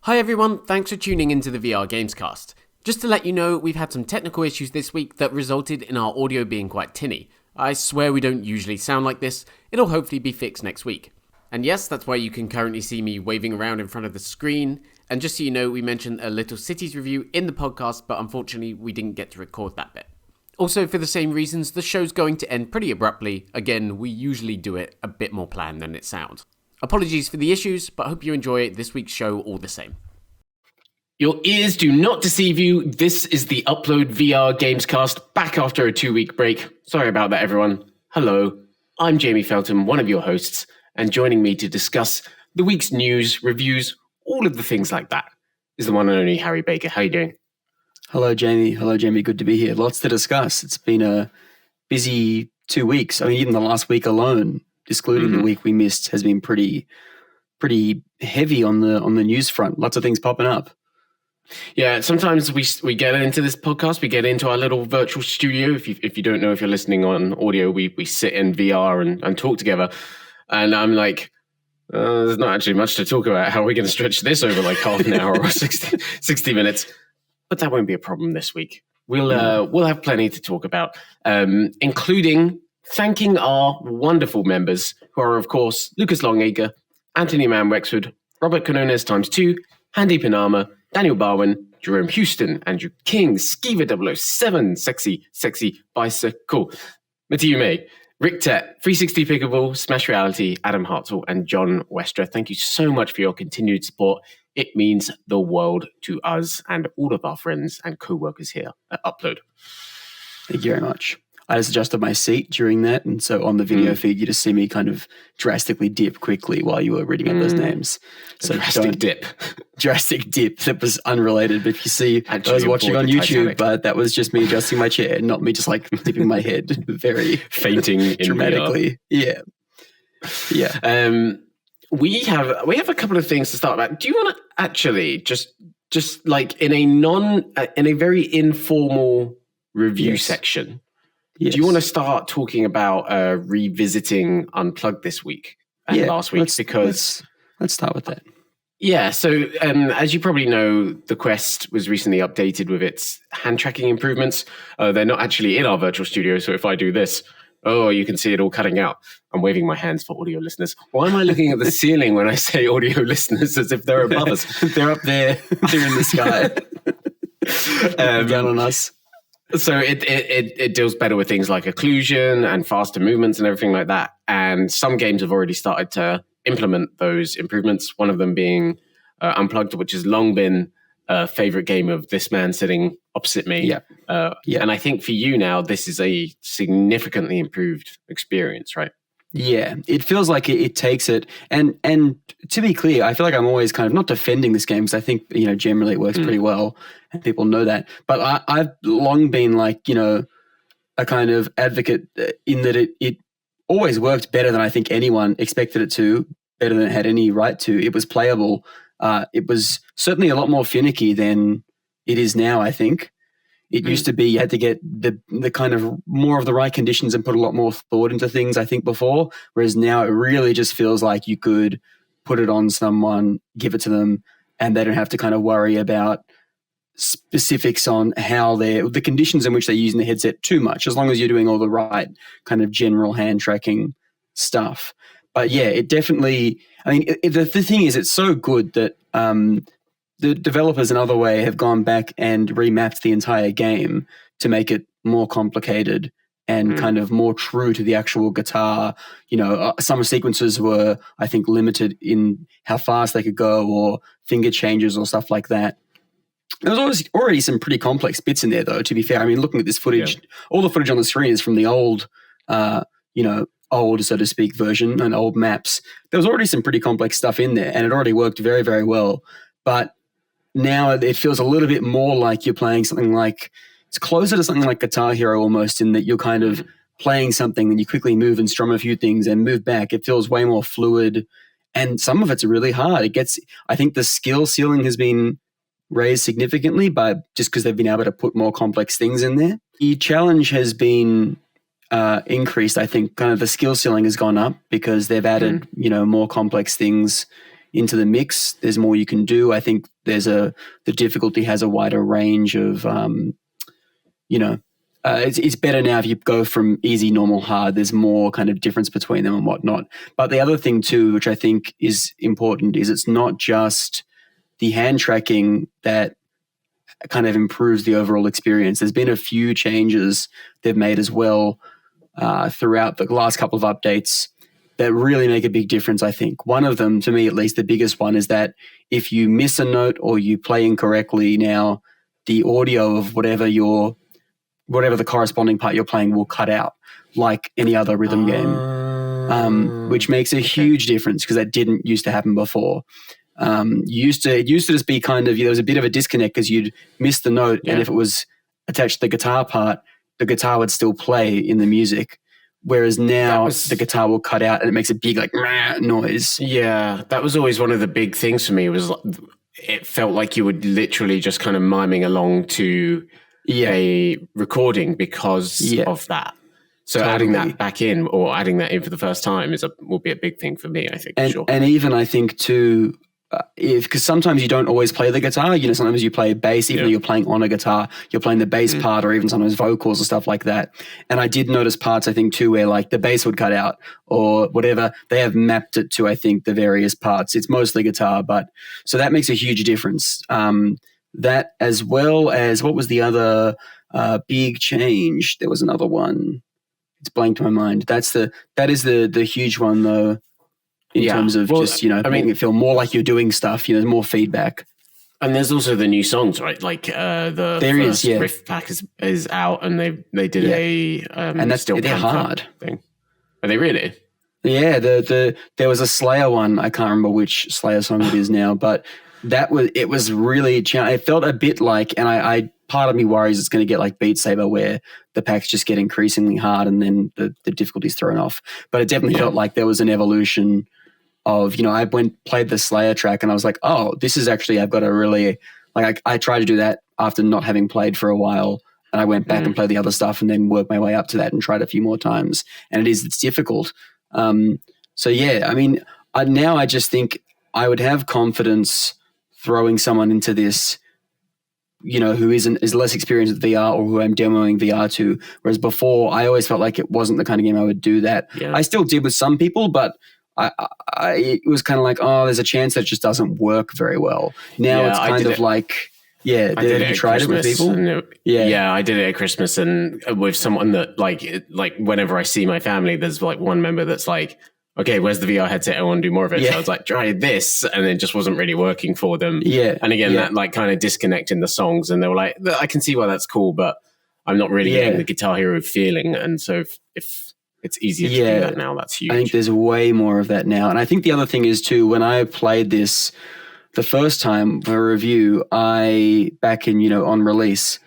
Hi everyone, thanks for tuning into the VR Gamescast. Just to let you know, we've had some technical issues this week that resulted in our audio being quite tinny. I swear we don't usually sound like this, it'll hopefully be fixed next week. And yes, that's why you can currently see me waving around in front of the screen. And just so you know, we mentioned a Little Cities review in the podcast, but unfortunately we didn't get to record that bit. Also, for the same reasons, the show's going to end pretty abruptly. Again, we usually do it a bit more planned than it sounds. Apologies for the issues, but hope you enjoy this week's show all the same. Your ears do not deceive you. This is the UploadVR Gamescast, back after a 2-week break. Sorry about that, everyone. Hello, I'm Jamie Felton, one of your hosts, and joining me to discuss the week's news, reviews, all of the things like that is the one and only Harry Baker. How are you doing? Hello, Jamie. Good to be here. Lots to discuss. It's been a busy 2 weeks. I mean, even the last week alone, excluding the week we missed, has been pretty heavy on the news front. Lots of things popping up. Yeah, sometimes we get into this podcast, we get into our little virtual studio. If you don't know, if you're listening on audio, we sit in VR and talk together. And I'm like, there's not actually much to talk about. How are we going to stretch this over like half an hour or 60 minutes? But that won't be a problem this week. We'll have plenty to talk about, including thanking our wonderful members, who are, of course, Lucas Longacre, Anthony Mann Wexford, Robert Canones × 2, Handy Panama, Daniel Barwin, Jerome Houston, Andrew King, Skiva007, Sexy Bicycle, Matthew May, Rick Tett, 360 Pickable, Smash Reality, Adam Hartzell, and John Westra. Thank you so much for your continued support. It means the world to us and all of our friends and co-workers here at Upload. Thank you very much. I just adjusted my seat during that, and so on the video feed, you just see me kind of drastically dip quickly while you were reading out those names. So drastic dip that was unrelated. But if you see, I was watching on YouTube, but that was just me adjusting my chair, not me just like dipping my head very fainting dramatically. Yeah. We have a couple of things to start about. Do you want to actually just like in a very informal review section? Yes. Do you want to start talking about revisiting Unplugged this week and last week? Let's start with that. Yeah, so as you probably know, the Quest was recently updated with its hand tracking improvements. They're not actually in our virtual studio, so if I do this, you can see it all cutting out. I'm waving my hands for audio listeners. Why am I looking at the ceiling when I say audio listeners as if they're above us? They're up there. They're in the sky. Down on us. So it deals better with things like occlusion and faster movements and everything like that. And some games have already started to implement those improvements, one of them being Unplugged, which has long been a favorite game of this man sitting opposite me. And I think for you now, this is a significantly improved experience, right? Yeah, it feels like it takes it. And to be clear, I feel like I'm always kind of not defending this game because I think, generally it works pretty well and people know that. But I've long been like, a kind of advocate in that it always worked better than I think anyone expected it to, better than it had any right to. It was playable. It was certainly a lot more finicky than it is now, I think. It used to be you had to get the kind of more of the right conditions and put a lot more thought into things, I think, before. Whereas now it really just feels like you could put it on someone, give it to them, and they don't have to kind of worry about specifics on how the conditions in which they're using the headset too much, as long as you're doing all the right kind of general hand tracking stuff. But yeah, it definitely, I mean, the thing is, it's so good that the developers another way have gone back and remapped the entire game to make it more complicated and kind of more true to the actual guitar. Some sequences were, I think, limited in how fast they could go or finger changes or stuff like that. There was already some pretty complex bits in there, though, to be fair. I mean, looking at this footage, all the footage on the screen is from the old, old, so to speak, version and old maps. There was already some pretty complex stuff in there, and it already worked very, very well. But now it feels a little bit more like you're playing something like, it's closer to something like Guitar Hero almost, in that you're kind of playing something and you quickly move and strum a few things and move back. It feels way more fluid, and some of it's really hard. I think the skill ceiling has been raised significantly just because they've been able to put more complex things in there. The challenge has been increased. I think kind of the skill ceiling has gone up because they've added, more complex things into the mix, there's more you can do. I think the difficulty has a wider range of, it's better now if you go from easy, normal, hard. There's more kind of difference between them and whatnot. But the other thing too, which I think is important, is it's not just the hand tracking that kind of improves the overall experience. There's been a few changes they've made as well throughout the last couple of updates that really make a big difference, I think. One of them, to me at least, the biggest one, is that if you miss a note or you play incorrectly now, the audio of whatever the corresponding part you're playing will cut out like any other rhythm game, which makes a huge difference because that didn't used to happen before. It used to just be kind of, there was a bit of a disconnect because you'd miss the note, and if it was attached to the guitar part, the guitar would still play in the music. Whereas now the guitar will cut out and it makes a big like noise. Yeah, that was always one of the big things for me. It felt like you were literally just kind of miming along to a recording because of that. So adding that back in, or adding that in for the first time, will be a big thing for me, I think. And even I think too, because sometimes you don't always play the guitar. Sometimes you play bass, even though you're playing on a guitar, you're playing the bass part, or even sometimes vocals and stuff like that. And I did notice parts, I think, too, where like the bass would cut out or whatever. They have mapped it to, I think, the various parts. It's mostly guitar, but so that makes a huge difference. That, as well as, what was the other big change? There was another one. It's blanked my mind. That is the huge one though. In terms of making it feel more like you're doing stuff, there's more feedback. And there's also the new songs, right? Like the first riff pack is out, and they did and that's still they're hard thing. Are they really? Yeah, there was a Slayer one. I can't remember which Slayer song it is now, but it was really it felt a bit like, and I part of me worries it's going to get like Beat Saber, where the packs just get increasingly hard and then the difficulty's thrown off. But it definitely felt like there was an evolution of, I played the Slayer track and I was like, oh, this is actually, I've got to really, like, I tried to do that after not having played for a while, and I went back and played the other stuff and then worked my way up to that and tried a few more times. And it's difficult. So yeah, I mean, now I just think I would have confidence throwing someone into this, who is less experienced with VR, or who I'm demoing VR to. Whereas before, I always felt like it wasn't the kind of game I would do that. Yeah. I still did with some people, but it was kind of like, oh, there's a chance that it just doesn't work very well. Now it's kind of like, I did it. You tried it with people? I did it at Christmas, and with someone that like whenever I see my family, there's like one member that's like, okay, where's the VR headset? I want to do more of it. Yeah. So I was like, try this, and it just wasn't really working for them. Yeah. And again, that like kind of disconnect in the songs, and they were like, I can see why that's cool, but I'm not really getting the Guitar Hero feeling. And so if it's easier to do that now, that's huge. I think there's way more of that now. And I think the other thing is too, when I played this the first time for a review, back in, on release,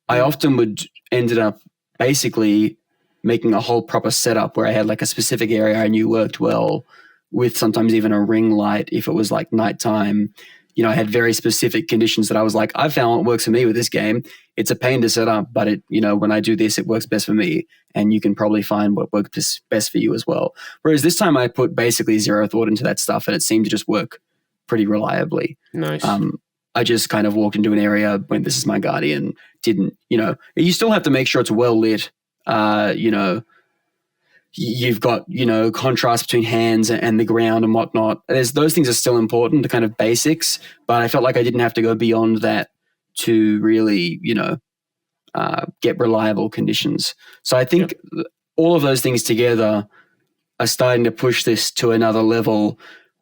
I often ended up basically making a whole proper setup where I had like a specific area I knew worked well, with sometimes even a ring light if it was like nighttime. I had very specific conditions that I was like, I found what works for me with this game. It's a pain to set up, but when I do this, it works best for me. And you can probably find what works best for you as well. Whereas this time I put basically zero thought into that stuff, and it seemed to just work pretty reliably. Nice. I just kind of walked into an area when this is my Guardian, didn't, you still have to make sure it's well lit. You've got, contrast between hands and the ground and whatnot. Those things are still important, the kind of basics, but I felt like I didn't have to go beyond that to really, get reliable conditions. So I think all of those things together are starting to push this to another level,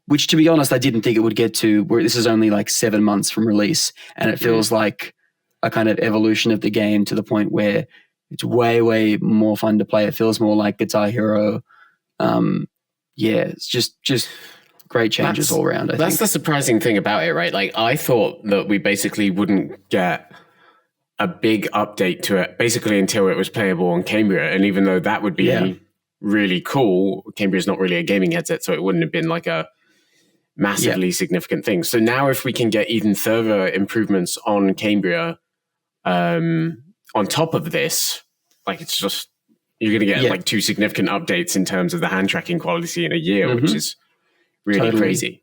which, to be honest, I didn't think it would get to, where this is only like 7 months from release, and it feels like a kind of evolution of the game to the point where it's way, way more fun to play. It feels more like Guitar Hero. It's just great changes all around, I think. That's the surprising thing about it, right? Like, I thought that we basically wouldn't get a big update to it basically until it was playable on Cambria. And even though that would be really cool, Cambria's not really a gaming headset, so it wouldn't have been like a massively significant thing. So now if we can get even further improvements on Cambria, on top of this, like, it's just, you're going to get like 2 significant updates in terms of the hand tracking quality in a year, which is really crazy.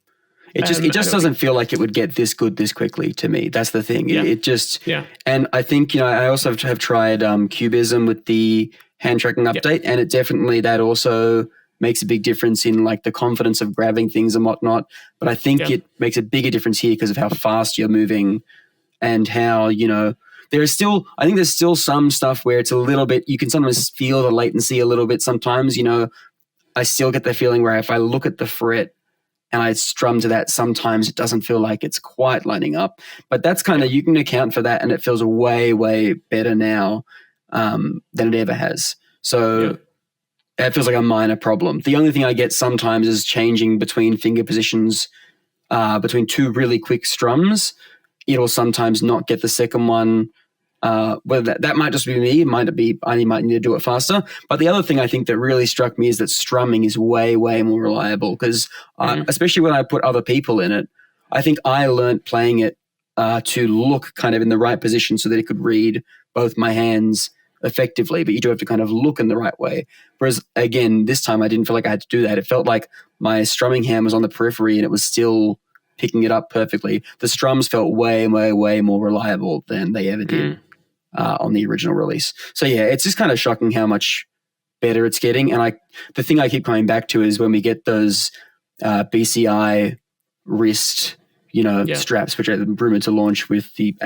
It just doesn't feel like it would get this good this quickly to me. That's the thing. Yeah. It just, yeah, and I think, I also have tried Cubism with the hand tracking update, and it definitely, that also makes a big difference in like the confidence of grabbing things and whatnot. But I think it makes a bigger difference here because of how fast you're moving and how, there's still some stuff where it's a little bit, you can sometimes feel the latency a little bit sometimes. I still get the feeling where if I look at the fret and I strum to that, sometimes it doesn't feel like it's quite lining up. But that's kind of, you can account for that, and it feels way, way better now than it ever has. So it feels like a minor problem. The only thing I get sometimes is changing between finger positions between two really quick strums. It'll sometimes not get the second one. Whether that might just be me, it might be I might need to do it faster. But the other thing I think that really struck me is that strumming is way, way more reliable because especially when I put other people in it, I think I learned playing it to look kind of in the right position so that it could read both my hands effectively, but you do have to kind of look in the right way. Whereas again, this time I didn't feel like I had to do that. It felt like my strumming hand was on the periphery and it was still picking it up perfectly. The strums felt way, way, way more reliable than they ever did on the original release. So yeah, it's just kind of shocking how much better it's getting. And the thing I keep coming back to is when we get those BCI wrist, straps, which are rumored to launch with the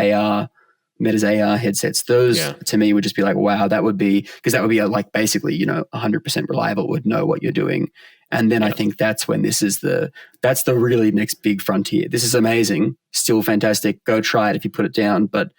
Meta's AR headsets. Those to me would just be like, wow, that would be like basically, 100% reliable, would know what you're doing. And then I think that's when that's the really next big frontier. This is amazing, still fantastic. Go try it if you put it down. But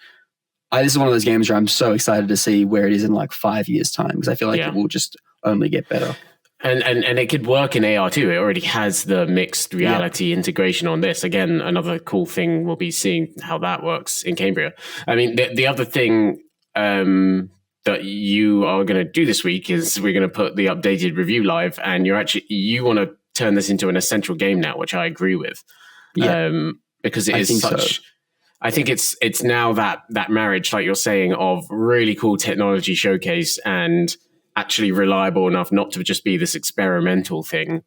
this is one of those games where I'm so excited to see where it is in like 5 years' time because I feel like it will just only get better. And it could work in AR too. It already has the mixed reality integration on this. Again, another cool thing we'll be seeing how that works in Cambria. I mean, the other thing that you are going to do this week is we're going to put the updated review live, and you want to turn this into an essential game now, which I agree with. Because it is such. So. I think it's now that marriage, like you're saying, of really cool technology showcase and actually reliable enough not to just be this experimental thing.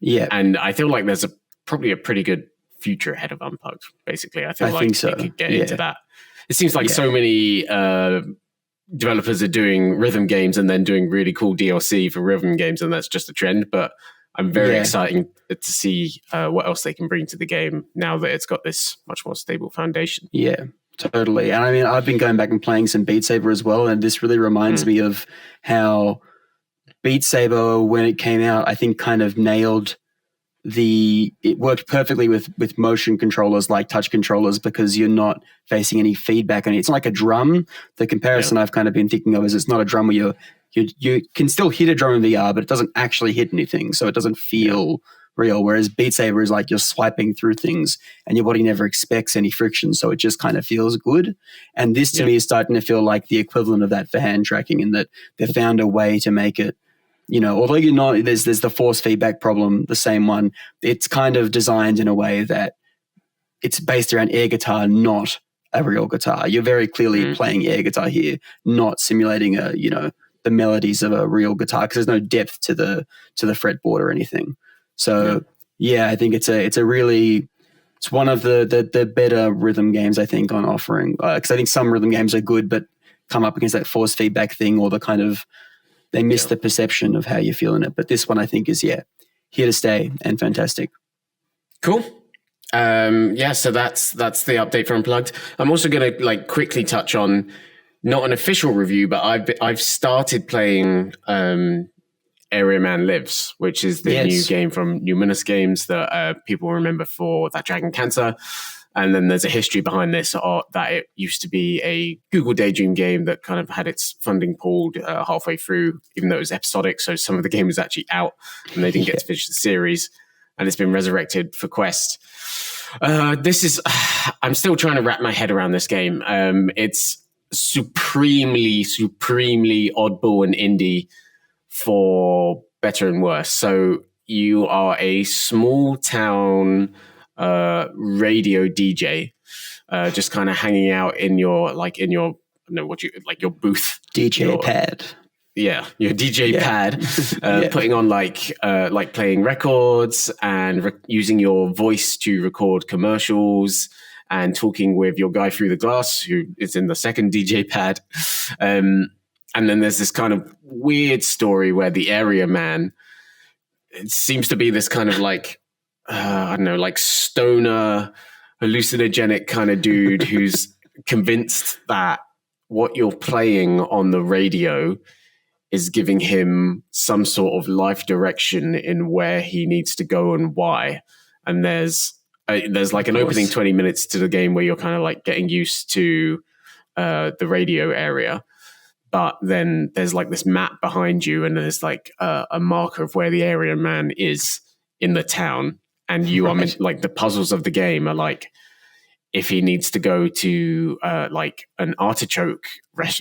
Yeah. And I feel like there's probably a pretty good future ahead of Unplugged, basically. I think so. It could get into that. It seems like so many developers are doing rhythm games and then doing really cool DLC for rhythm games, and that's just a trend. But I'm very excited to see what else they can bring to the game now that it's got this much more stable foundation. Yeah. Totally. And I mean, I've been going back and playing some Beat Saber as well. And this really reminds me of how Beat Saber, when it came out, I think kind of nailed it worked perfectly with motion controllers like touch controllers because you're not facing any feedback on it. It's like a drum. The comparison I've kind of been thinking of is it's not a drum where you can still hit a drum in VR, but it doesn't actually hit anything. So it doesn't feel real, whereas Beat Saber is like you're swiping through things and your body never expects any friction, so it just kind of feels good. And this to me is starting to feel like the equivalent of that for hand tracking, in that they found a way to make it, although there's the force feedback problem, the same one, it's kind of designed in a way that it's based around air guitar, not a real guitar. You're very clearly playing air guitar here, not simulating the melodies of a real guitar, because there's no depth to the fretboard or anything. So I think it's one of the better rhythm games I think on offering, because I think some rhythm games are good but come up against that force feedback thing, or the kind of they miss the perception of how you're feeling it. But this one I think is here to stay and fantastic. Cool. So that's the update for Unplugged. I'm also going to quickly touch on not an official review, but I've started playing Area Man Lives, which is the new game from Numinous Games that people remember for that Dragon Cancer. And then there's a history behind this, that it used to be a Google Daydream game that kind of had its funding pulled halfway through, even though it was episodic. So some of the game was actually out and they didn't get to finish the series. And it's been resurrected for Quest. I'm still trying to wrap my head around this game. It's supremely, supremely oddball and indie, for better and worse. So you are a small town radio DJ, just kind of hanging out in your your booth, DJ pad. your DJ pad, putting on like playing records and using your voice to record commercials and talking with your guy through the glass who is in the second DJ pad. And then there's this kind of weird story where the area man, it seems to be this kind of like, I don't know, like stoner, hallucinogenic kind of dude who's convinced that what you're playing on the radio is giving him some sort of life direction in where he needs to go and why. And there's like an opening 20 minutes to the game where you're kind of like getting used to the radio area. But then there's like this map behind you and there's like a marker of where the area man is in the town. And you are like the puzzles of the game are like, if he needs to go to like an artichoke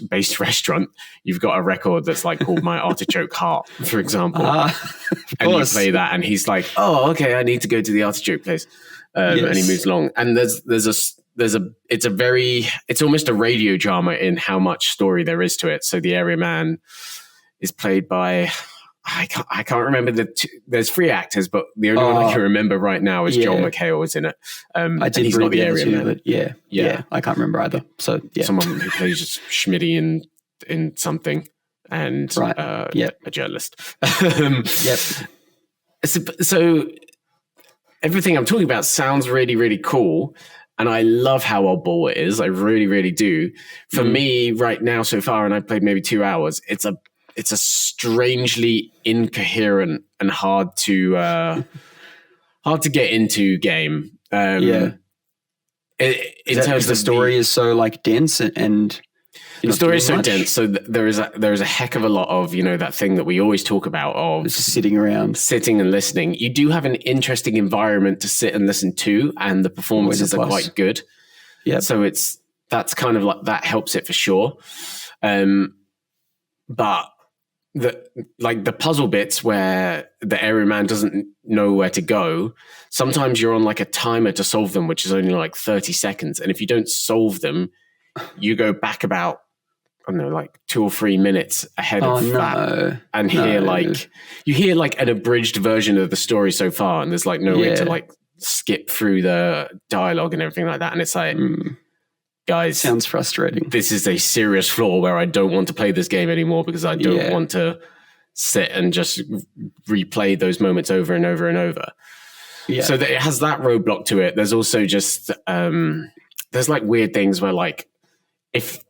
based restaurant, you've got a record that's like called My Artichoke Heart, for example. And you play that and he's like, oh, okay, I need to go to the artichoke place. And he moves along. And it's almost a radio drama in how much story there is to it. So the area man is played by, I can't remember there's 3 actors, but the only one I can remember right now is Joel McHale is in it. I did. He's not the area man. But yeah, I can't remember either. So someone who plays Schmitty in something, and a journalist. So everything I'm talking about sounds really, really cool. And I love how oddball it is. I really, really do. For me right now so far, and I've played maybe 2 hours, it's a strangely incoherent and hard to get into game. In terms of the story is so like dense and the story is so dense. So there is a heck of a lot of that thing that we always talk about of just sitting and listening. You do have an interesting environment to sit and listen to, and the performances are quite good. Yeah. So that's kind of like that helps it for sure. But the puzzle bits where the area man doesn't know where to go, sometimes you're on like a timer to solve them, which is only like 30 seconds. And if you don't solve them, you go back about, I don't know, like 2 or 3 minutes ahead of that. And you hear like an abridged version of the story so far. And there's like no way to like skip through the dialogue and everything like that. And it's like, guys, sounds frustrating. This is a serious flaw where I don't want to play this game anymore because I don't want to sit and just replay those moments over and over and over. Yeah. So it has that roadblock to it. There's also just there's like weird things where like if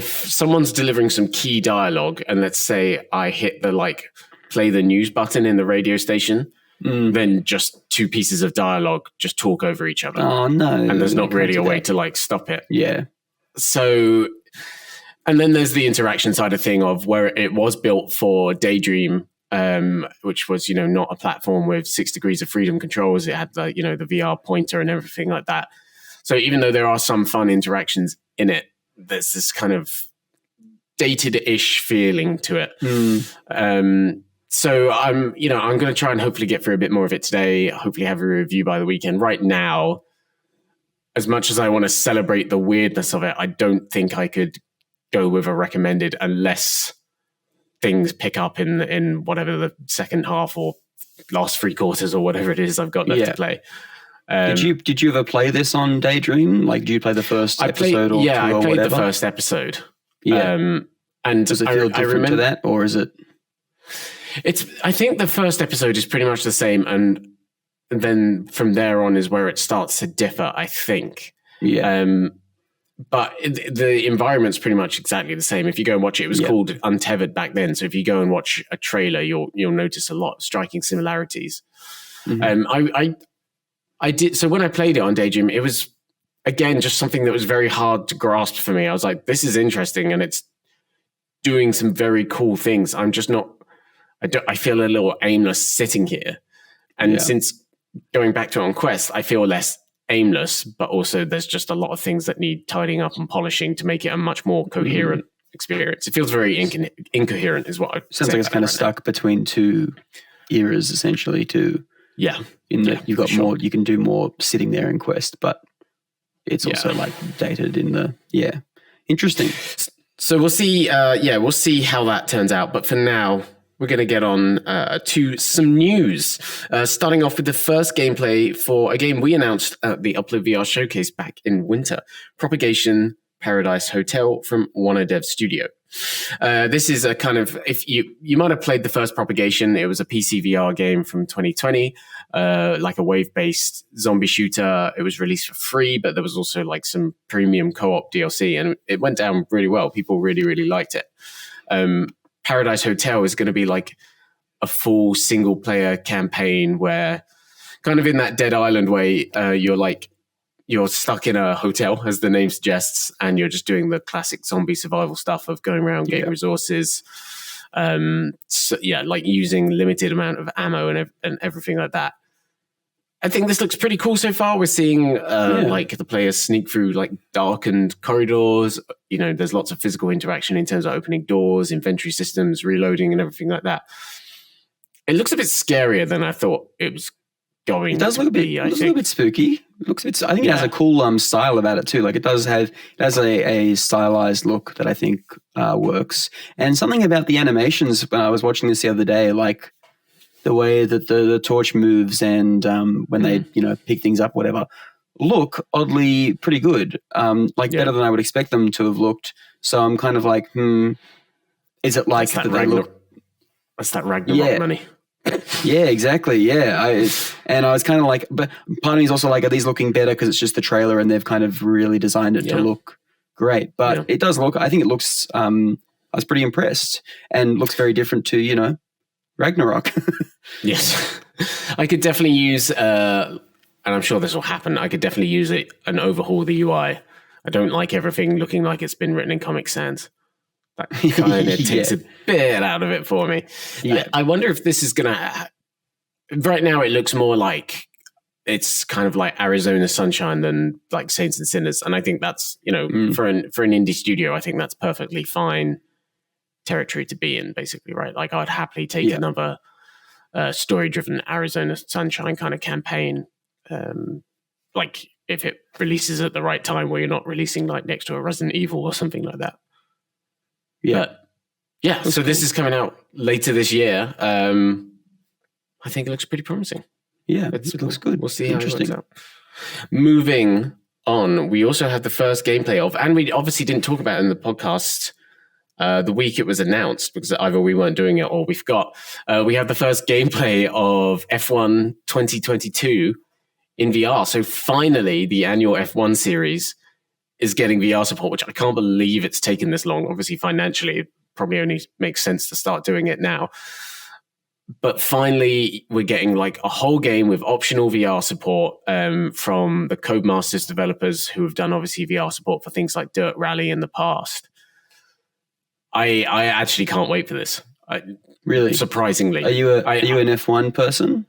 someone's delivering some key dialogue and let's say I hit the like play the news button in the radio station, then just 2 pieces of dialogue just talk over each other. Oh no. And there's not really a way to like stop it. Yeah. So, and then there's the interaction side of thing of where it was built for Daydream, which was, not a platform with 6 degrees of freedom controls. It had the VR pointer and everything like that. So even though there are some fun interactions in it, there's this kind of dated-ish feeling to it. So I'm going to try and hopefully get through a bit more of it today. Hopefully have a review by the weekend. Right now, as much as I want to celebrate the weirdness of it, I don't think I could go with a recommended unless things pick up in whatever the second half or last 3 quarters or whatever it is I've got left to play. Did you ever play this on Daydream? Like, did you play the first episode or 2 or whatever? I played the first episode. Yeah. And does it feel different to that, or is it? I think the first episode is pretty much the same, and then from there on is where it starts to differ, I think. Yeah. But the environment's pretty much exactly the same. If you go and watch it, it was called Untethered back then. So if you go and watch a trailer, you'll notice a lot of striking similarities. I did. So when I played it on Daydream, it was again just something that was very hard to grasp for me. I was like, this is interesting, and it's doing some very cool things. I'm just not. I feel a little aimless sitting here, and since going back to it on Quest, I feel less aimless, but also there's just a lot of things that need tidying up and polishing to make it a much more coherent experience. It feels very incoherent, is what I sounds like. It's kind of stuck between 2 eras, essentially. You've got more. You can do more sitting there in Quest, but it's also like dated in the interesting. So we'll see. We'll see how that turns out. But for now, we're going to get on to some news. Starting off with the first gameplay for a game we announced at the UploadVR showcase back in winter: Propagation Paradise Hotel from Wanna Dev Studio. This is a kind of, if you might have played the first Propagation. It was a PC VR game from 2020, like a wave-based zombie shooter. It was released for free, but there was also like some premium co-op DLC, and it went down really well. People really, really liked it. Paradise Hotel is going to be like a full single-player campaign where, kind of in that Dead Island way, you're stuck in a hotel, as the name suggests, and you're just doing the classic zombie survival stuff of going around getting resources. Like using limited amount of ammo and everything like that. I think this looks pretty cool so far. We're seeing like the players sneak through like darkened corridors. You know, there's lots of physical interaction in terms of opening doors, inventory systems, reloading, and everything like that. It looks a bit scarier than I thought it was going. It does look a bit. It looks a little bit spooky. It looks a bit. I think it has a cool style about it too. Like it has a stylized look that I think works. And something about the animations when I was watching this the other day, like the way that the torch moves and when they pick things up, whatever, look oddly pretty good. Better than I would expect them to have looked. So I'm kind of like, is it like that they look? That's that Ragnarok money. Yeah, exactly. Yeah. I was kind of like, but part of me is also like, are these looking better because it's just the trailer and they've kind of really designed it to look great? But it does look, I think it looks, I was pretty impressed and looks very different to, Ragnarok. Yes. I could definitely use, and I'm sure this will happen, I could definitely use it and overhaul the UI. I don't like everything looking like it's been written in Comic Sans. That kind of takes a bit out of it for me. Yeah. I wonder if this is going to... Right now, it looks more like it's kind of like Arizona Sunshine than like Saints and Sinners. And I think that's, for an indie studio, I think that's perfectly fine territory to be in, basically, right? Like I'd happily take another story-driven Arizona Sunshine kind of campaign. Like if it releases at the right time where you're not releasing like next to a Resident Evil or something like that. Yeah. But, so this is coming out later this year. I think it looks pretty promising. Yeah, it looks good. We'll see how it works out. Moving on, we also have the first gameplay of, and we obviously didn't talk about it in the podcast the week it was announced because either we weren't doing it or we forgot. We have the first gameplay of F1 2022 in VR. So finally, the annual F1 series is getting VR support, which I can't believe it's taken this long. Obviously, financially, it probably only makes sense to start doing it now. But finally, we're getting like a whole game with optional VR support from the Codemasters developers who have done obviously VR support for things like Dirt Rally in the past. I actually can't wait for this. Really? Surprisingly. Are you an F1 person?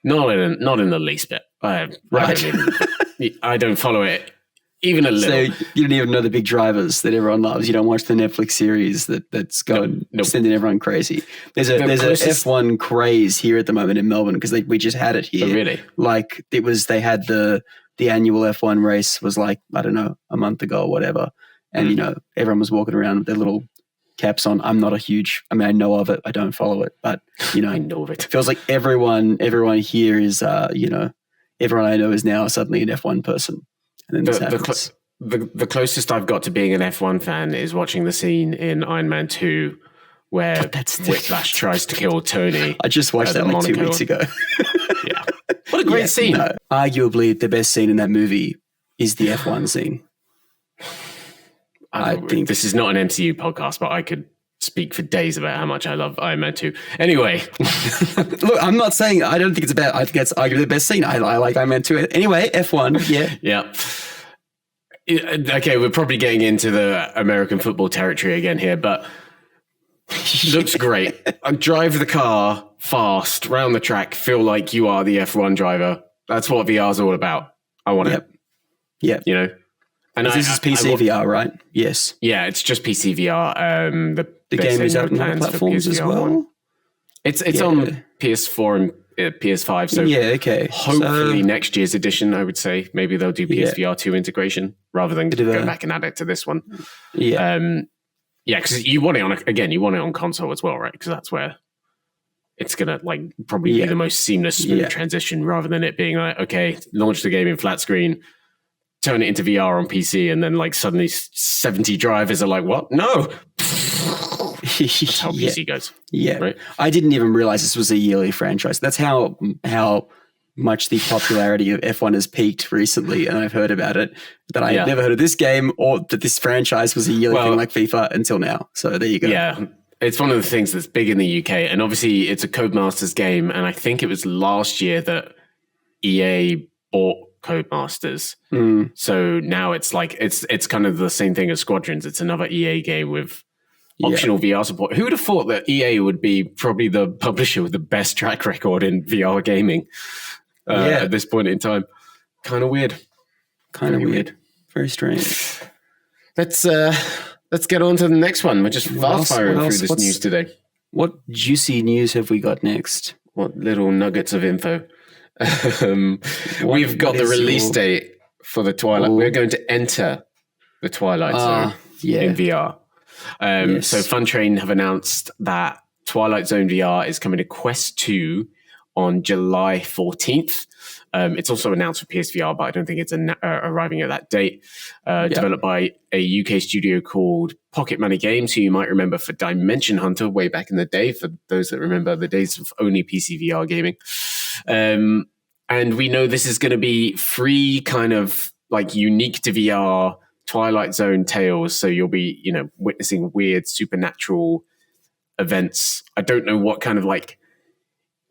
Not in the least bit. I don't follow it. Even a little. So you don't even know the big drivers that everyone loves. You don't watch the Netflix series that's going sending everyone crazy. There's an F1 craze here at the moment in Melbourne because we just had it here. Oh, really? Like they had the annual F1 race was like, I don't know, a month ago or whatever. And, everyone was walking around with their little caps on. I mean, I know of it. I don't follow it, but, I know of it. It feels like everyone here is, everyone I know is now suddenly an F1 person. And then the closest I've got to being an F1 fan is watching the scene in Iron Man 2 where Whiplash tries to kill Tony. I just watched that like 2 weeks ago. Yeah. What a great scene. No. Arguably the best scene in that movie is the F1 scene. I think this is not an MCU podcast, but I could speak for days about how much I love Iron Man 2. Anyway. Look, I'm not saying I don't think it's bad. I think it's arguably the best scene. I like Iron Man 2. Anyway, F1, yeah. Okay, we're probably getting into the American football territory again here, but looks great. I drive the car fast, round the track, feel like you are the F1 driver. That's what VR is all about. I want it. Yeah. And this is PC VR, right? Yes. Yeah, it's just PC VR. The game is out on other platforms as well? It's on PS4 and PS5. So okay. Hopefully next year's edition, I would say. Maybe they'll do PSVR 2 integration rather than go back and add it to this one. Yeah. Yeah, because you want it on console as well, right? Because that's where it's gonna like probably be the most seamless, smooth transition, rather than it being like, okay, launch the game in flat screen, turn it into VR on PC, and then like suddenly 70 drivers are like, what? No. That's how PC goes. Yeah. Right? I didn't even realize this was a yearly franchise. That's how much the popularity of F1 has peaked recently, and I've heard about it, that I had never heard of this game or that this franchise was a yearly thing like FIFA until now. So there you go. Yeah. It's one of the things that's big in the UK, and obviously it's a Codemasters game, and I think it was last year that EA bought Codemasters. So now it's like it's kind of the same thing as Squadrons. It's another EA game with optional VR support. Who would have thought that EA would be probably the publisher with the best track record in VR gaming at this point in time? Kind of weird. Kind of weird. Very strange. Let's get on to the next one. We're just fast firing through this news today. What juicy news have we got next? What little nuggets of info? We've got the release date for the Twilight. We're going to enter the Twilight Zone in VR. So Funtrain have announced that Twilight Zone VR is coming to Quest 2 on July 14th. It's also announced for PSVR, but I don't think it's arriving at that date. Developed by a UK studio called Pocket Money Games, who you might remember for Dimension Hunter way back in the day, for those that remember the days of only PC VR gaming. And we know this is going to be free, kind of like unique to VR Twilight Zone tales. So you'll be, witnessing weird supernatural events. I don't know what kind of like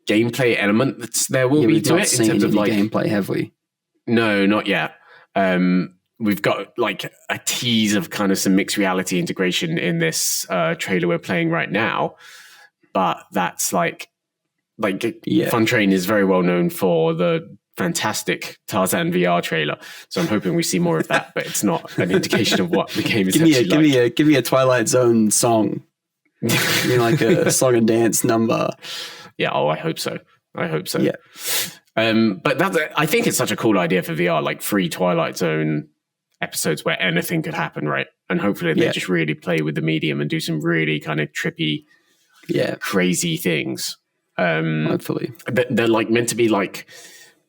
gameplay element there will be to it in terms of like gameplay, have we? No, not yet. We've got like a tease of kind of some mixed reality integration in this trailer we're playing right now, but that's like Funtrain is very well known for the fantastic Tarzan VR trailer, so I'm hoping we see more of that, but it's not an indication of what the game is give me a Twilight Zone song. Give me like a song and dance number. Yeah, I hope so. Yeah. But I think it's such a cool idea for VR, like free Twilight Zone episodes where anything could happen, right? And hopefully they just really play with the medium and do some really kind of trippy, crazy things. Hopefully. They're like meant to be like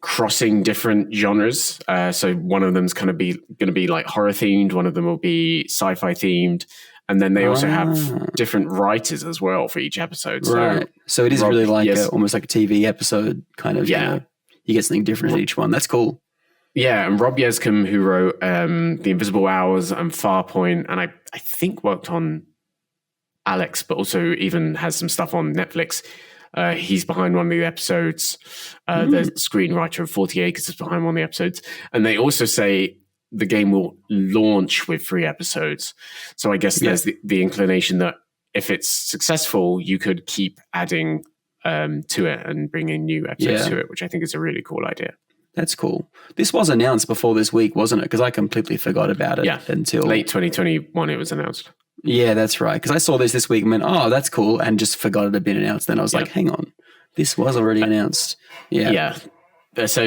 crossing different genres. So one of them's kind of going to be like horror themed. One of them will be sci-fi themed. And then they also have different writers as well for each episode. Right. So it is really like almost like a TV episode kind of. Yeah. You get something different in each one. That's cool. Yeah. And Rob Yescombe, who wrote The Invisible Hours and Farpoint, and I think worked on Alex, but also even has some stuff on Netflix. He's behind one of the episodes. The screenwriter of 40 Acres is behind one of the episodes. And they also say the game will launch with 3 episodes. So I guess there's the inclination that if it's successful, you could keep adding to it and bringing new episodes to it, which I think is a really cool idea. That's cool. This was announced before this week, wasn't it? Because I completely forgot about it until late 2021 it was announced. Yeah, that's right. Because I saw this week and went, oh, that's cool, and just forgot it had been announced. Then I was like, hang on, this was already announced. Yeah. So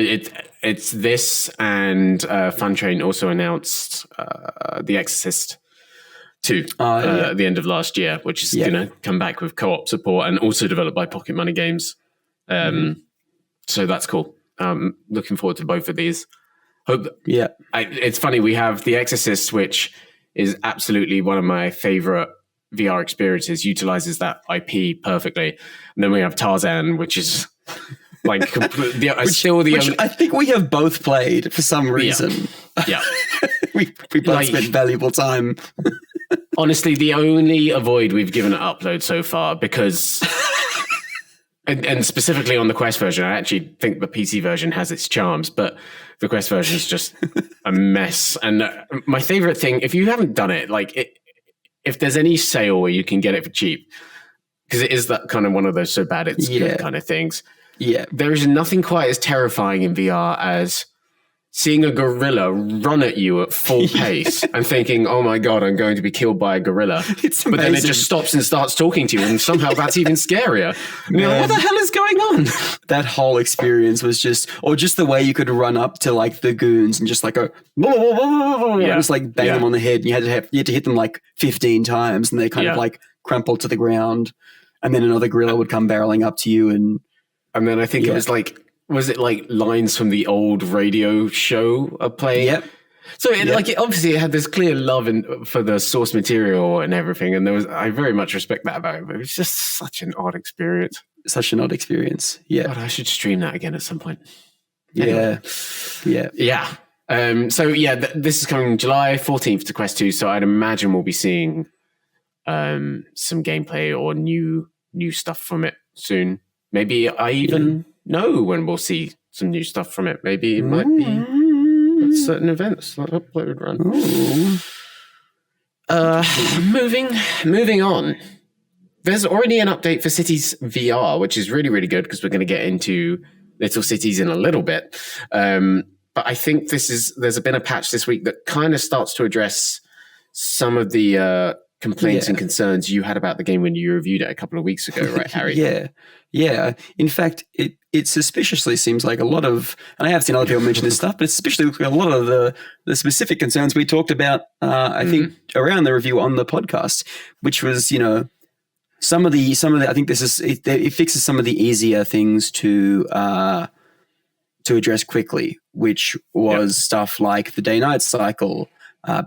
it's this, and Funtrain also announced The Exorcist 2 at the end of last year, which is going to come back with co-op support and also developed by Pocket Money Games. So that's cool. Looking forward to both of these. It's funny, we have The Exorcist, which is absolutely one of my favorite VR experiences, utilizes that IP perfectly. And then we have Tarzan, which is like which I think we have both played for some reason. Yeah. we both spent valuable time. Honestly, the only avoid we've given at Upload so far, because and specifically on the Quest version, I actually think the PC version has its charms, but the Quest version is just a mess. And my favorite thing, if you haven't done it, if there's any sale where you can get it for cheap, because it is that kind of one of those so bad it's good kind of things. Yeah. There is nothing quite as terrifying in VR as seeing a gorilla run at you at full pace and thinking, oh my God, I'm going to be killed by a gorilla. It's but amazing. then it just stops and starts talking to you, and somehow that's even scarier. What the hell is going on? That whole experience was just the way you could run up to like the goons and just like go, and just like bang them on the head. And you had to hit them like 15 times, and they kind of like crumpled to the ground. And then another gorilla would come barreling up to you, and then I think it was like, was it like lines from the old radio show playing? Yep. So obviously it had this clear love for the source material and everything, and I very much respect that about it. But it was just such an odd experience. Yeah. God, I should stream that again at some point. Anyway. Yeah. This is coming July 14th to Quest 2, so I'd imagine we'll be seeing some gameplay or new stuff from it soon. Maybe I even know when we'll see some new stuff from it. Maybe it might be at certain events like Upload Run. Moving on. There's already an update for Cities VR, which is really, really good because we're going to get into Little Cities in a little bit. But I think there's been a patch this week that kind of starts to address some of the complaints and concerns you had about the game when you reviewed it a couple of weeks ago, right, Harry? Yeah. In fact, it suspiciously seems like a lot of, and I have seen other people mention this stuff, but it suspiciously looks like a lot of the specific concerns we talked about, I think, around the review on the podcast, which was, some of the, I think it fixes some of the easier things to address quickly, which was stuff like the day-night cycle,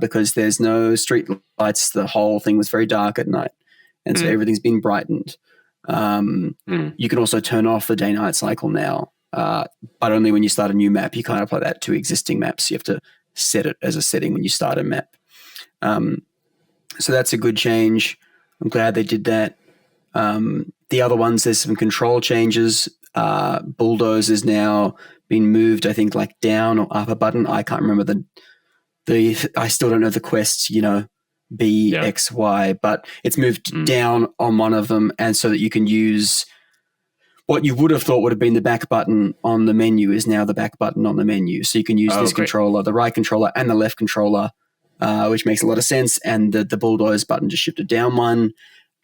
because there's no street lights. The whole thing was very dark at night. And so everything's been brightened. You can also turn off the day-night cycle now, but only when you start a new map. You can't apply that to existing maps. You have to set it as a setting when you start a map. So that's a good change. I'm glad they did that. The other ones, there's some control changes. Bulldoze is now been moved, I think, like down or up a button. I can't remember I still don't know the quests, B, X, Y, but it's moved down on one of them, and so that you can use what you would have thought would have been the back button on the menu is now the back button on the menu. So you can use this controller, the right controller and the left controller, which makes a lot of sense. And the bulldoze button just shifted down one.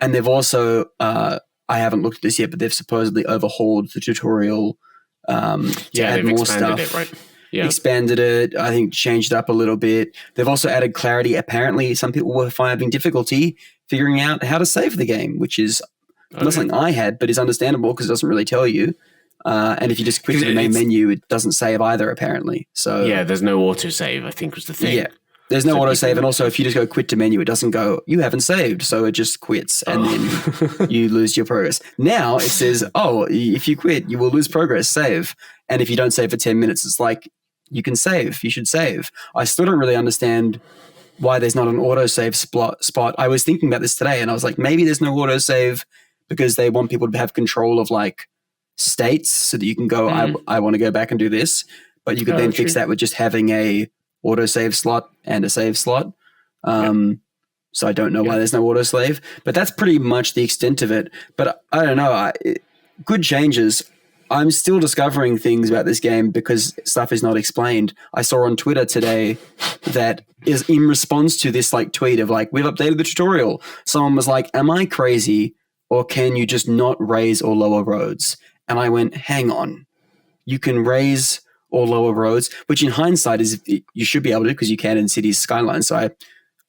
And they've also, I haven't looked at this yet, but they've supposedly overhauled the tutorial to add more stuff. It, right? Yeah. Expanded it, I think changed it up a little bit. They've also added clarity. Apparently, some people were finding difficulty figuring out how to save the game, which is not something I had, but is understandable because it doesn't really tell you. And if you just quit the main menu, it doesn't save either, apparently. So there's no autosave, I think was the thing. Yeah, there's no autosave. And also, if you just go quit to menu, it doesn't go, you haven't saved. So it just quits and then you lose your progress. Now it says, if you quit, you will lose progress, save. And if you don't save for 10 minutes, it's like, you can save. You should save. I still don't really understand why there's not an autosave spot. I was thinking about this today, and I was like, maybe there's no autosave because they want people to have control of like states, so that you can go, I want to go back and do this. But you could then fix that with just having a autosave slot and a save slot. So I don't know why there's no autosave, but that's pretty much the extent of it. But I don't know. Good changes. I'm still discovering things about this game because stuff is not explained. I saw on Twitter today that is in response to this like tweet of like, we've updated the tutorial. Someone was like, am I crazy or can you just not raise or lower roads? And I went, hang on, you can raise or lower roads, which in hindsight is you should be able to because you can in Cities Skylines. So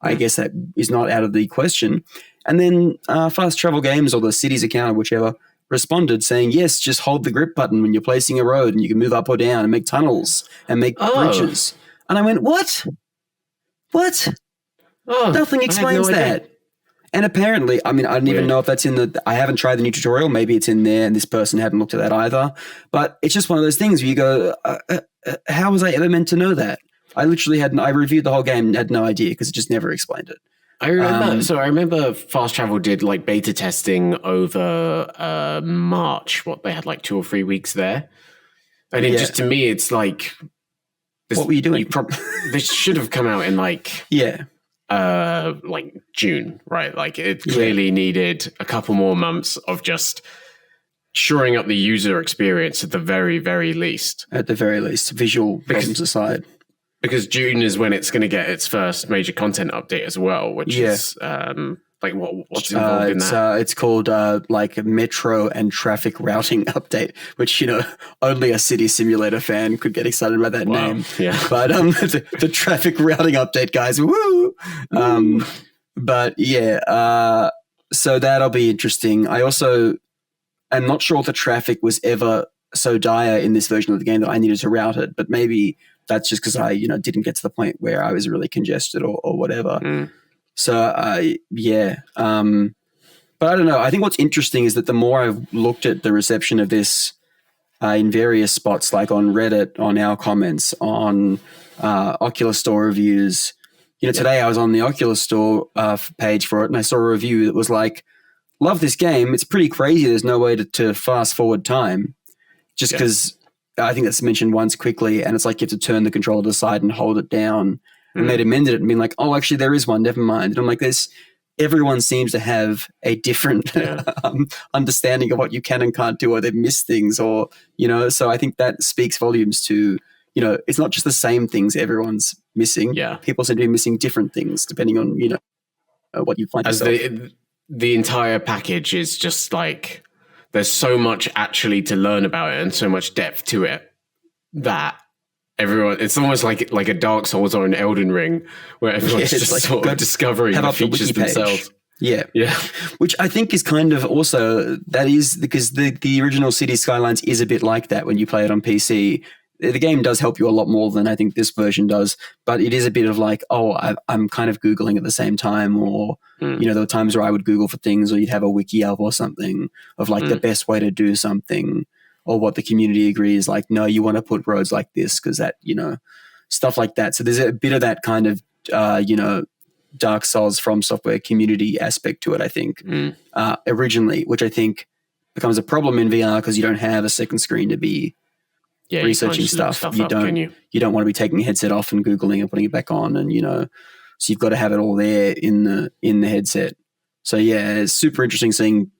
I guess that is not out of the question. And then Fast Travel Games or the Cities account or whichever responded saying, yes, just hold the grip button when you're placing a road and you can move up or down and make tunnels and make bridges. And I went, what? Nothing explains that. And apparently, I mean, I didn't even know if that's I haven't tried the new tutorial. Maybe it's in there and this person hadn't looked at that either. But it's just one of those things where you go, how was I ever meant to know that? I literally I reviewed the whole game and had no idea because it just never explained it. I remember Fast Travel did like beta testing over March. They had like 2 or 3 weeks there, and it just to me, it's like, what were you doing? This should have come out in like June, right? Like it clearly needed a couple more months of just shoring up the user experience at the very, very least. At the very least, visual problems aside. Because June is when it's going to get its first major content update as well, which is like what's involved in that? It's called like a metro and traffic routing update, which, you know, only a city simulator fan could get excited about that name. Yeah. But the traffic routing update, guys, woo! But yeah, so that'll be interesting. I also am not sure if the traffic was ever so dire in this version of the game that I needed to route it, but maybe that's just because I, you know, didn't get to the point where I was really congested or whatever. So, yeah. But I don't know. I think what's interesting is that the more I've looked at the reception of this in various spots, like on Reddit, on our comments, on Oculus Store reviews, you know, today I was on the Oculus Store page for it and I saw a review that was like, love this game. It's pretty crazy. There's no way to fast forward time just because I think that's mentioned once quickly, and it's like you have to turn the controller to the side and hold it down. And they'd amended it and been like, oh, actually, there is one. Never mind. And I'm like, everyone seems to have a different understanding of what you can and can't do, or they've missed things, or, you know, so I think that speaks volumes to, you know, it's not just the same things everyone's missing. Yeah. People seem to be missing different things depending on, you know, what you find as yourself. The entire package is just like, there's so much actually to learn about it and so much depth to it that everyone, it's almost like a Dark Souls or an Elden Ring where everyone's just like, sort of discovering the features themselves. Yeah. Which I think is kind of also, that is because the original City Skylines is a bit like that when you play it on PC. The game does help you a lot more than I think this version does, but it is a bit of like, oh, I'm kind of Googling at the same time, or, you know, there were times where I would Google for things, or you'd have a wiki up or something of like the best way to do something, or what the community agrees, like, no, you want to put roads like this because that, you know, stuff like that. So there's a bit of that kind of, you know, Dark Souls From Software community aspect to it, I think, originally, which I think becomes a problem in VR because you don't have a second screen to be researching stuff. You don't want to be taking a headset off and Googling and putting it back on, and, you know, so you've got to have it all there in the headset. So yeah, it's super interesting seeing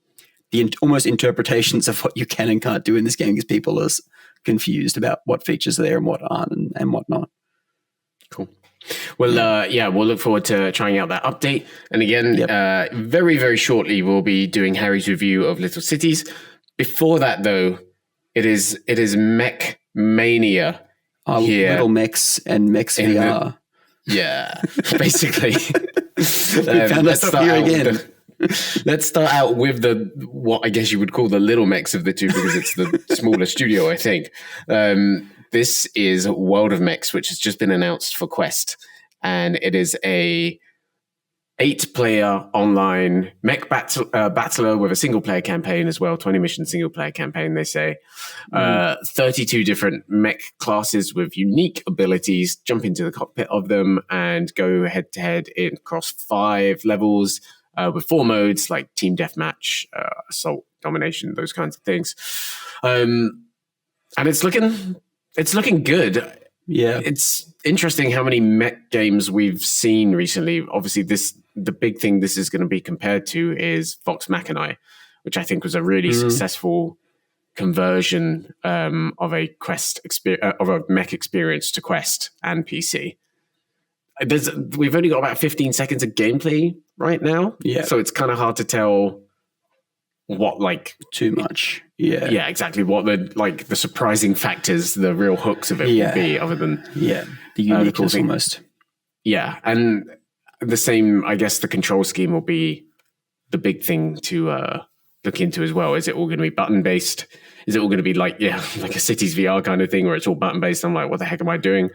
the almost interpretations of what you can and can't do in this game because people are confused about what features are there and what aren't and what not. Cool. Well, we'll look forward to trying out that update. And again, very, very shortly, we'll be doing Harry's review of Little Cities. Before that, though, it is Mech Mania here. Little Mechs and Mechs VR. Basically. Let's start here again. Let's start out with what I guess you would call the Little Mechs of the two, because it's the smaller studio, I think. This is World of Mechs, which has just been announced for Quest, and it is a 8-player online mech battler with a single-player campaign as well, 20-mission single-player campaign, they say. 32 different mech classes with unique abilities. Jump into the cockpit of them and go head-to-head across 5 levels with 4 modes, like Team Deathmatch, Assault, Domination, those kinds of things. And it's looking good. Yeah. It's interesting how many mech games we've seen recently. Obviously, the big thing this is going to be compared to is Vox Machina, which I think was a really successful conversion of a Quest of a mech experience to Quest and PC. We've only got about 15 seconds of gameplay right now, so it's kind of hard to tell what, like, too much. Yeah, exactly. What the surprising factors, the real hooks of it will be, other than the uniqueness almost. Yeah, and the same, I guess, the control scheme will be the big thing to look into as well. Is it all going to be button based? Is it all going to be like a Cities VR kind of thing, where it's all button based? I'm like, what the heck am I doing?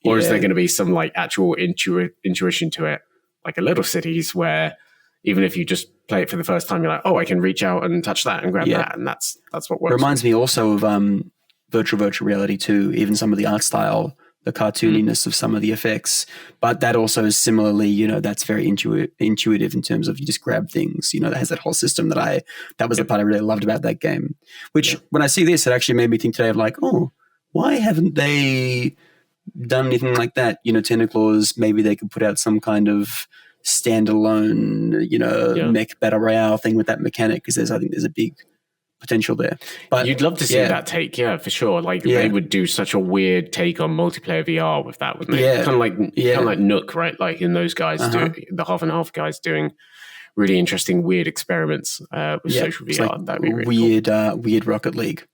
Or is there going to be some like actual intuition to it, like a Little Cities, where even if you just play it for the first time, you're like, oh, I can reach out and touch that and grab that, and that's what works. It reminds me also of virtual reality too, even some of the art style, the cartooniness of some of the effects. But that also is similarly, that's very intuitive in terms of you just grab things, that has that whole system that was the part I really loved about that game. Which when I see this, it actually made me think today of like, oh, why haven't they done anything like that? Tentaclaws, maybe they could put out some kind of standalone, mech battle royale thing with that mechanic, because I think there's a big potential there. But you'd love to see that take, for sure. Like they would do such a weird take on multiplayer VR with that, wouldn't they? Yeah. Kind of like Nook, right? Like in those guys, the half and half guys doing really interesting, weird experiments with social VR. Like that'd be really cool. Weird Rocket League.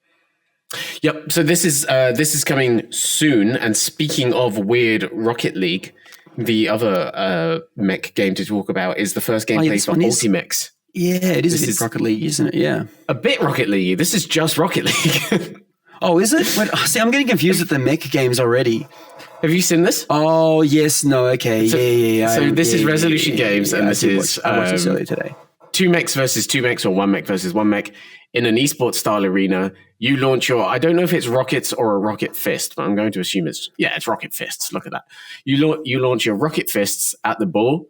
Yep. So this is coming soon. And speaking of weird Rocket League, the other mech game to talk about is the first gameplay for Ultimechs. Yeah, it is a bit Rocket League, isn't it? Yeah. A bit Rocket League. This is just Rocket League. Oh, is it? Wait, see, I'm getting confused with the mech games already. Have you seen this? Oh, yes. No, okay. Yeah. So this is Resolution Games, and this is... I watched this earlier today. 2 mechs versus 2 mechs, or 1 mech versus 1 mech. In an esports style arena, you launch your... I don't know if it's rockets or a rocket fist, but I'm going to assume it's rocket fists. Look at that. You launch your rocket fists at the ball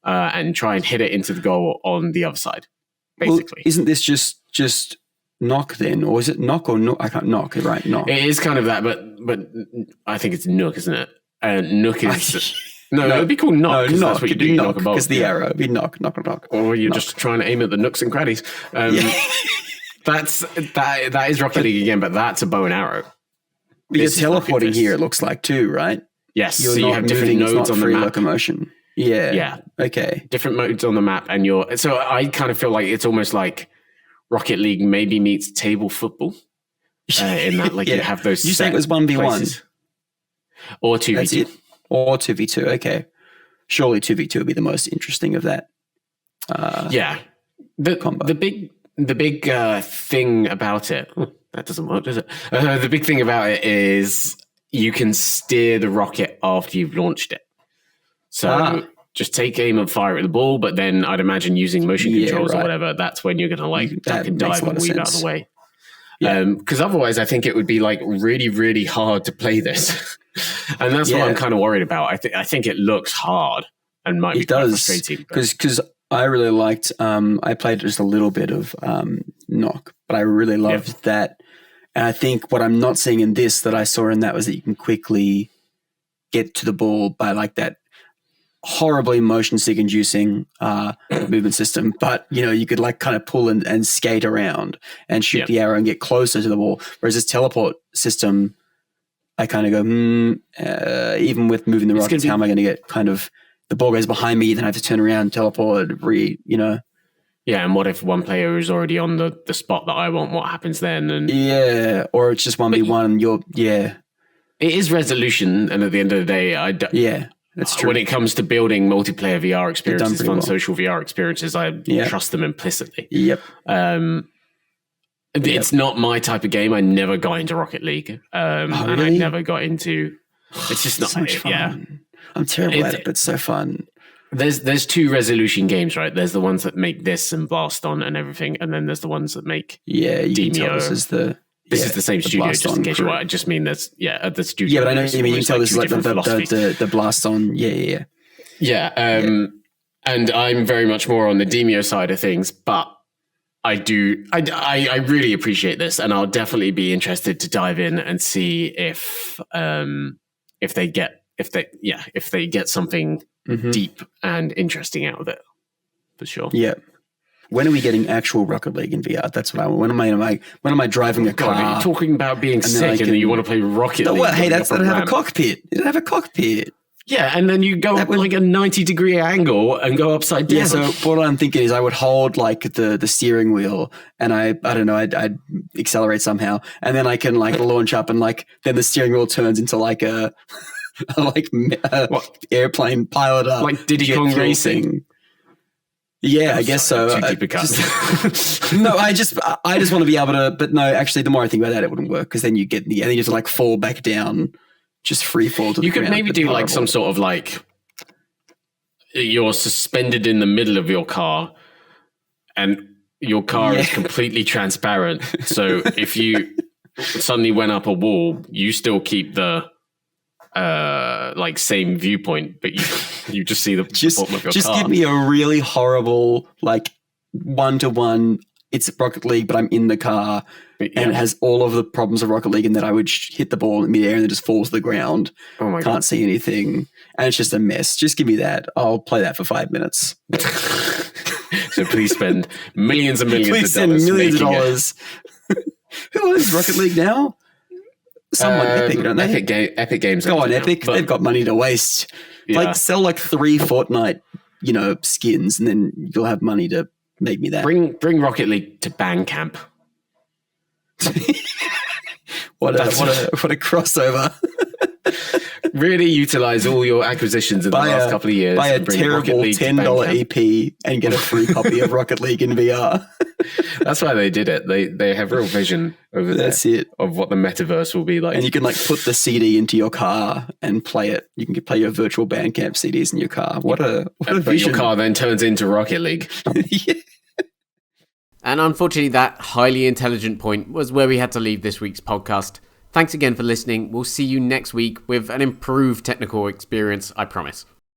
and try and hit it into the goal on the other side, basically. Well, isn't this just knock then? Or is it knock or nook? I can't knock, right? Knock. It is kind of that, but I think it's nook, isn't it? Nook is... No, it'd be called knock. No, knock. That's what you do. You knock a ball. Because the arrow would be knock. Or you're just trying to aim at the nooks and crannies. That is Rocket League again, but that's a bow and arrow. Because teleporting here, it looks like too, right? Yes. So you have different nodes on the map. Locomotion. Yeah. Yeah. Okay. Different modes on the map, and so I kind of feel like it's almost like Rocket League maybe meets table football. In that, you have those. You say it was 1v1 or 2v2. Or 2v2. Okay. Surely 2v2 would be the most interesting of that. Combo. The big thing about it, that doesn't work, does it? The big thing about it is you can steer the rocket after you've launched it. So just take aim and fire at the ball, but then I'd imagine using motion controls or whatever, that's when you're going to duck and dive and weave out of the way. Because otherwise I think it would be really, really hard to play this. And that's what I'm kind of worried about. I think it looks hard and might be quite frustrating. Because I really liked, I played just a little bit of Knock, but I really loved that. And I think what I'm not seeing in this that I saw in that was that you can quickly get to the ball by that horribly motion sick inducing movement system. But, you could kind of pull and skate around and shoot the arrow and get closer to the ball. Whereas this teleport system, I kind of go, even with moving the rockets, how am I going to get the ball goes behind me, then I have to turn around, teleport, Yeah, and what if one player is already on the spot that I want? What happens then? And or it's just 1v1. It is resolution, and at the end of the day, that's true. When it comes to building multiplayer VR experiences, fun social VR experiences, I trust them implicitly. Yep. It's not my type of game. I never got into Rocket League, and I never got into. It's just not so much fun. Yeah. I'm terrible at it, but it's so fun. There's two resolution games, right? There's the ones that make this and Blast On and everything, and then there's the ones that make Demio. This is the same studio, just in case you want. I just mean there's at the studio. Yeah, but I know you mean. You can tell this is the Blast On. Yeah. And I'm very much more on the Demio side of things, but I really appreciate this, and I'll definitely be interested to dive in and see if they get something deep and interesting out of it, for sure. Yeah. When are we getting actual Rocket League in VR? That's what I want. When am I driving a car? God, you're talking about being sick and you want to play Rocket League. Well, hey, that's not have a cockpit. It doesn't have a cockpit. Yeah, and then you go up a 90-degree angle and go upside down. Yeah, so what I'm thinking is I would hold the steering wheel and I don't know, I'd accelerate somehow, and then I can launch up and then the steering wheel turns into a airplane pilot up, like Diddy Kong Racing. Yeah, I guess so. Too deep a cut. No, I just want to be able to. But no, actually, the more I think about that, it wouldn't work because then you get and then you have to fall back down, just free fall to the ground. You could maybe do some sort of you're suspended in the middle of your car, and your car is completely transparent. So if you suddenly went up a wall, you still keep the same viewpoint, but you just see the bottom of your car. Just give me a really horrible 1-to-1. It's Rocket League, but I'm in the car, and it has all of the problems of Rocket League, and that I would hit the ball in midair and it just falls to the ground. Oh my God. Can't see anything, and it's just a mess. Just give me that. I'll play that for 5 minutes. So please spend millions and millions Please of dollars. Send millions of dollars. Who owns Rocket League now? Someone, Epic, don't they? Epic Games. Go on, Epic. They've got money to waste. Yeah. Sell 3 Fortnite, skins, and then you'll have money to make me that. Bring Rocket League to Bandcamp. What a crossover. Really utilize all your acquisitions in the last couple of years. Buy a terrible $10 EP and get a free copy of Rocket League in VR. That's why they did it. They have real vision over That's it. Of what the metaverse will be like. And you can put the CD into your car and play it. You can play your virtual Bandcamp CDs in your car. What a vision. Your car then turns into Rocket League. Yeah. And unfortunately, that highly intelligent point was where we had to leave this week's podcast. Thanks again for listening. We'll see you next week with an improved technical experience, I promise.